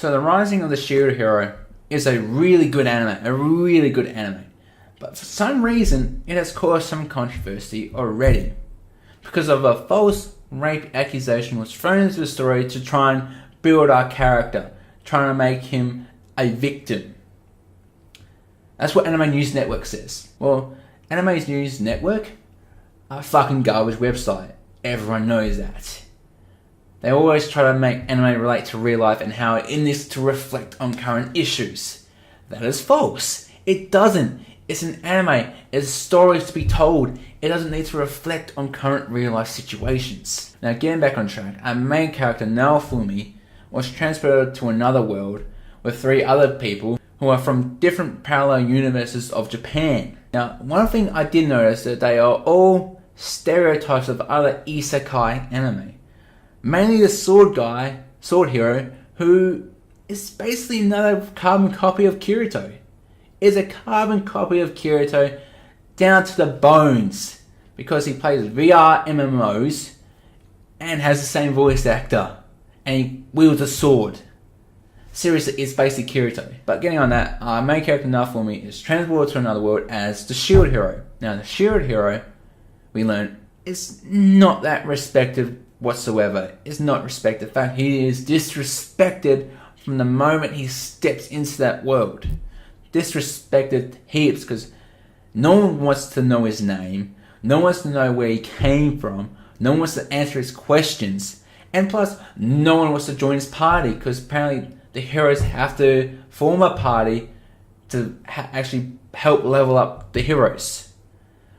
So The Rising of the Shield Hero is a really good anime. But for some reason, it has caused some controversy already. Because of a false rape accusation was thrown into the story to try and build our character, trying to make him a victim. That's what Anime News Network says. Well, Anime News Network are a fucking garbage website. Everyone knows that. They always try to make anime relate to real life and how it needs to reflect on current issues. That is false. It doesn't. It's an anime. It's stories to be told. It doesn't need to reflect on current real life situations. Now, getting back on track, our main character Naofumi was transported to another world with 3 other people who are from different parallel universes of Japan. Now, one thing I did notice that they are all stereotypes of other isekai anime. Mainly the sword hero, who is basically another carbon copy of Kirito. Is a carbon copy of Kirito down to the bones because he plays VR MMOs and has the same voice actor and he wields a sword. Seriously, it's basically Kirito. But getting on that, our main character Naofumi is transported to another world as the Shield Hero. Now, the Shield Hero, we learn, is not that respected whatsoever. Is not respected. In fact, he is disrespected from the moment he steps into that world. Disrespected heaps because no one wants to know his name. No one wants to know where he came from. No one wants to answer his questions. And plus, no one wants to join his party because apparently the heroes have to form a party to actually help level up the heroes.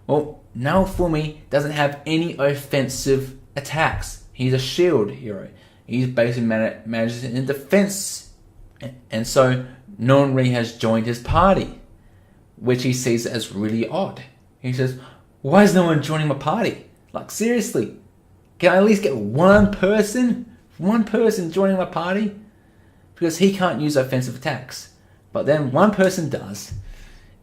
Well, Naofumi doesn't have any offensive attacks. He's a shield hero. He's basically manages in defense. And so no one really has joined his party, which he sees as really odd. He says, why is no one joining my party? Like, seriously, can I at least get one person joining my party? Because he can't use offensive attacks. But then one person does,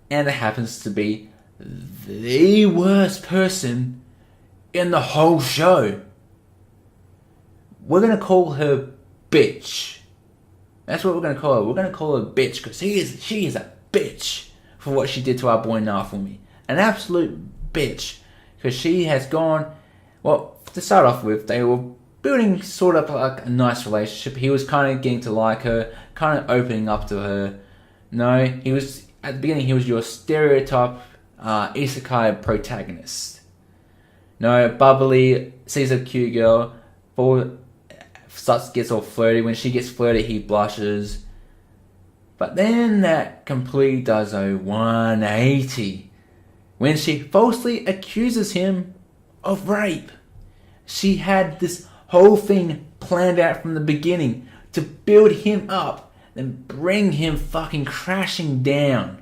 and it happens to be the worst person in the whole show. We're going to call her Bitch. That's what we're going to call her. We're going to call her Bitch because she is a bitch for what she did to our boy Naofumi. An absolute bitch. Because she has gone... Well, to start off with, they were building sort of like a nice relationship. He was kind of getting to like her, kind of opening up to her. No, he was... At the beginning, he was your stereotype isekai protagonist. No, bubbly, sees a cute girl, gets all flirty. When she gets flirty, he blushes. But then that completely does a 180 when she falsely accuses him of rape. She had this whole thing planned out from the beginning to build him up and bring him fucking crashing down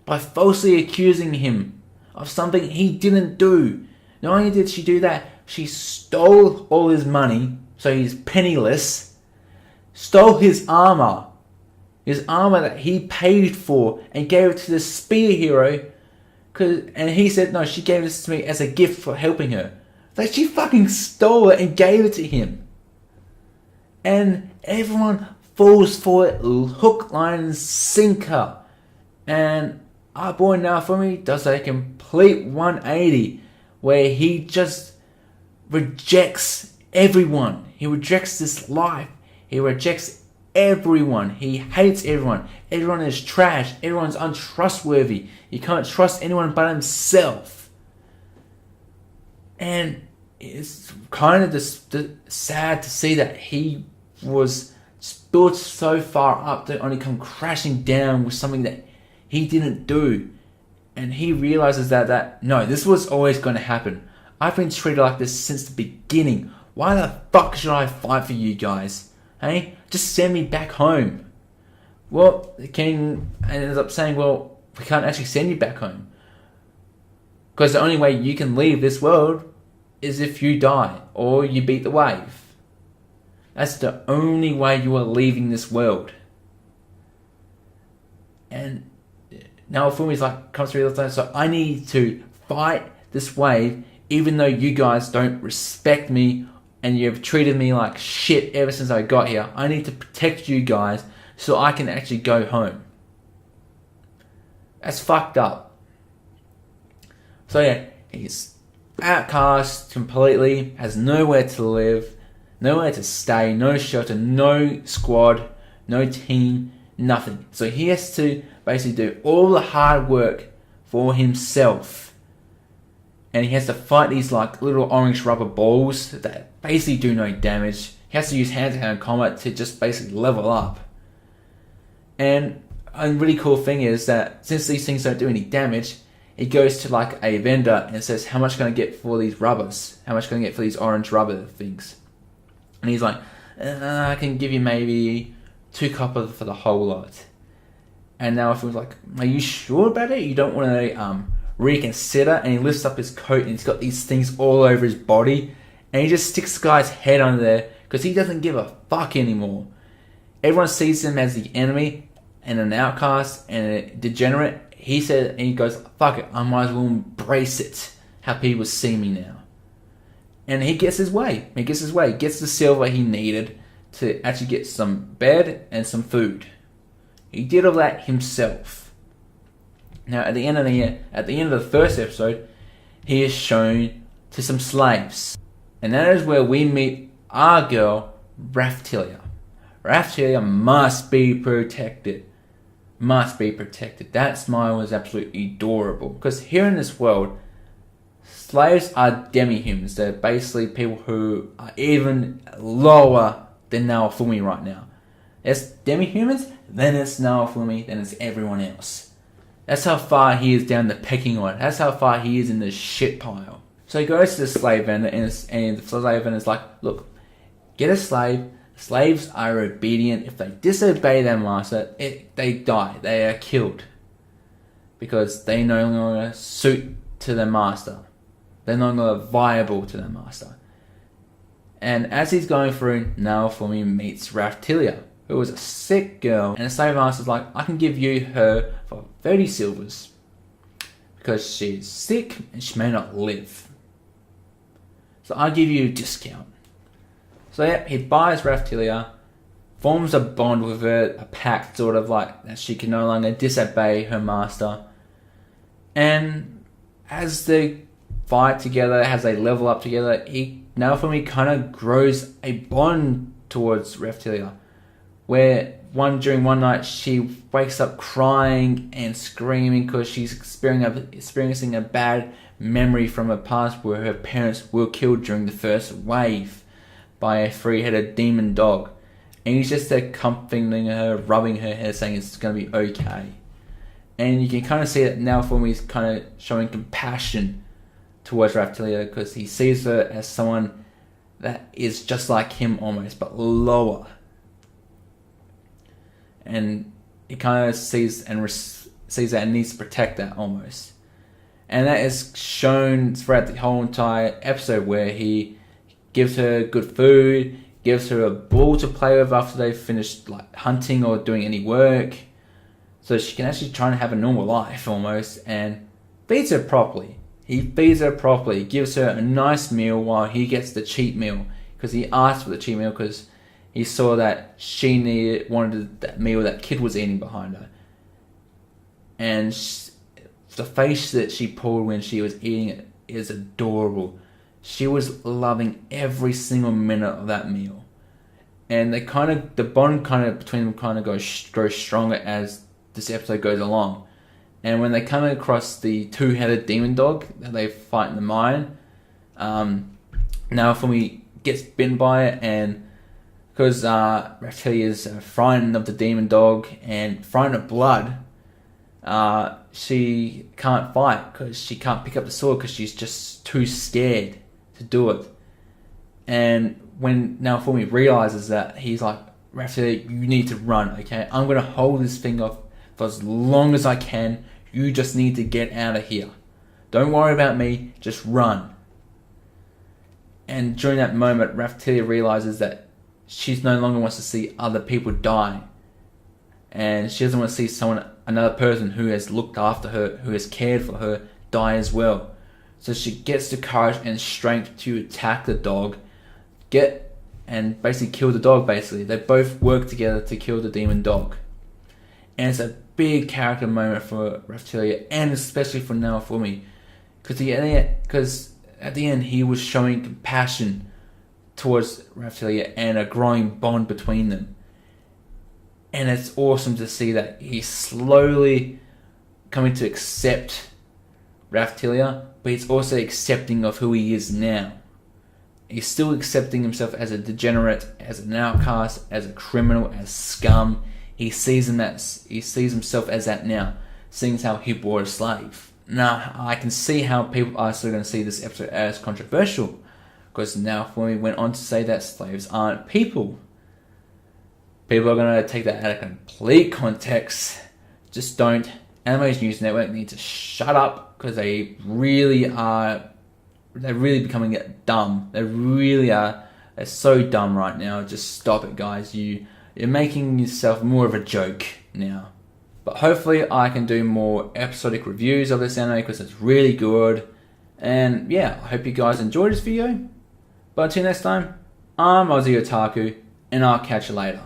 by falsely accusing him of something he didn't do. Not only did she do that, she stole all his money, so he's penniless, stole his armor that he paid for and gave it to the spear hero, and he said, no, she gave this to me as a gift for helping her. Like, she fucking stole it and gave it to him. And everyone falls for it, hook, line, and sinker. And our boy Naofumi does a complete 180 where he just rejects everyone. He rejects this life. He rejects everyone. He hates everyone. Everyone is trash. Everyone's untrustworthy. You can't trust anyone but himself. And it's kind of just sad to see that he was built so far up to only come crashing down with something that he didn't do. And he realizes that no, this was always going to happen. I've been treated like this since the beginning. Why the fuck should I fight for you guys? Hey? Just send me back home. Well, the king ends up saying, well, we can't actually send you back home. Because the only way you can leave this world is if you die or you beat the wave. That's the only way you are leaving this world. And now Fumi's like, comes to realize, so I need to fight this wave even though you guys don't respect me and you've treated me like shit ever since I got here. I need to protect you guys so I can actually go home. That's fucked up. So yeah, he's outcast completely, has nowhere to live, nowhere to stay, no shelter, no squad, no team, nothing. So he has to basically do all the hard work for himself. And he has to fight these like little orange rubber balls that basically do no damage. He has to use hand-to-hand combat to just basically level up. And a really cool thing is that since these things don't do any damage, he goes to like a vendor and says, how much can I get for these rubbers? How much can I get for these orange rubber things? And he's like, I can give you maybe 2 copper for the whole lot. And now if he was like, are you sure about it? You don't want to reconsider? And he lifts up his coat and he's got these things all over his body. And he just sticks the guy's head under there because he doesn't give a fuck anymore. Everyone sees him as the enemy and an outcast and a degenerate. He said, and he goes, fuck it, I might as well embrace it, how people see me now. And he gets his way. He gets the silver he needed to actually get some bed and some food. He did all that himself. Now, at the end of the first episode, he is shown to some slaves. And that is where we meet our girl, Raphtilia. Raphtilia must be protected. That smile was absolutely adorable. Because here in this world, slaves are demi-humans. They're basically people who are even lower than Naofumi right now. It's demi-humans, then it's Naofumi, then it's everyone else. That's how far he is down the pecking order. That's how far he is in the shit pile. So he goes to the slave vendor and the slave vendor is like, look, get a slave. Slaves are obedient. If they disobey their master, they die. They are killed. Because they no longer suit to their master. They're no longer viable to their master. And as he's going through, Naofumi meets Raphtilia, who was a sick girl. And the slave master's like, I can give you her for 30 silvers. Because she's sick and she may not live. So I'll give you a discount. So yeah, he buys Raphtilia, forms a bond with her, a pact sort of like that she can no longer disobey her master. And as they fight together, as they level up together, Naofumi kind of grows a bond towards Raphtilia. Where during one night she wakes up crying and screaming because she's experiencing a bad memory from her past where her parents were killed during the first wave by a 3-headed demon dog. And he's just there comforting her, rubbing her head, saying it's going to be okay. And you can kind of see that Naofumi's kind of showing compassion towards Raphtilia because he sees her as someone that is just like him almost, but lower. And he kind of sees that and needs to protect that almost. And that is shown throughout the whole entire episode where he gives her good food, gives her a ball to play with after they've finished like hunting or doing any work. So she can actually try and have a normal life almost, and feeds her properly. He feeds her properly, gives her a nice meal while he gets the cheap meal. Because he asked for the cheap meal because he saw that she wanted that meal that kid was eating behind her. And the face that she pulled when she was eating it is adorable. She was loving every single minute of that meal. And the bond between them grows stronger as this episode goes along. And when they come across the 2-headed demon dog that they fight in the mine, Naofumi gets bitten by it, and because Raphtilia is frightened of the demon dog and frightened of blood, she can't fight because she can't pick up the sword because she's just too scared to do it. And when Naofumi realizes that, he's like, Raphtilia, you need to run, okay? I'm going to hold this thing off for as long as I can. You just need to get out of here. Don't worry about me, just run. And during that moment, Raphtilia realizes that she no longer wants to see other people die. And she doesn't want to see another person who has looked after her, who has cared for her, die as well. So she gets the courage and strength to attack the dog, get and basically kill the dog. Basically, they both work together to kill the demon dog, and it's a big character moment for Raphtalia, and especially for Naofumi, because at the end he was showing compassion towards Raphtalia and a growing bond between them. And it's awesome to see that he's slowly coming to accept Raphtalia, but he's also accepting of who he is now. He's still accepting himself as a degenerate, as an outcast, as a criminal, as scum. He sees himself as that now, seeing as how he bought a slave. Now, I can see how people are still going to see this episode as controversial, because now when we went on to say that slaves aren't people, people are going to take that out of complete context. Just don't. Animation News Network need to shut up, because they really are. They're really becoming dumb. They really are. They're so dumb right now. Just stop it, guys. You're making yourself more of a joke now. But hopefully I can do more episodic reviews of this anime, because it's really good. And yeah, I hope you guys enjoyed this video. But until next time, I'm Ozzy Otaku, and I'll catch you later.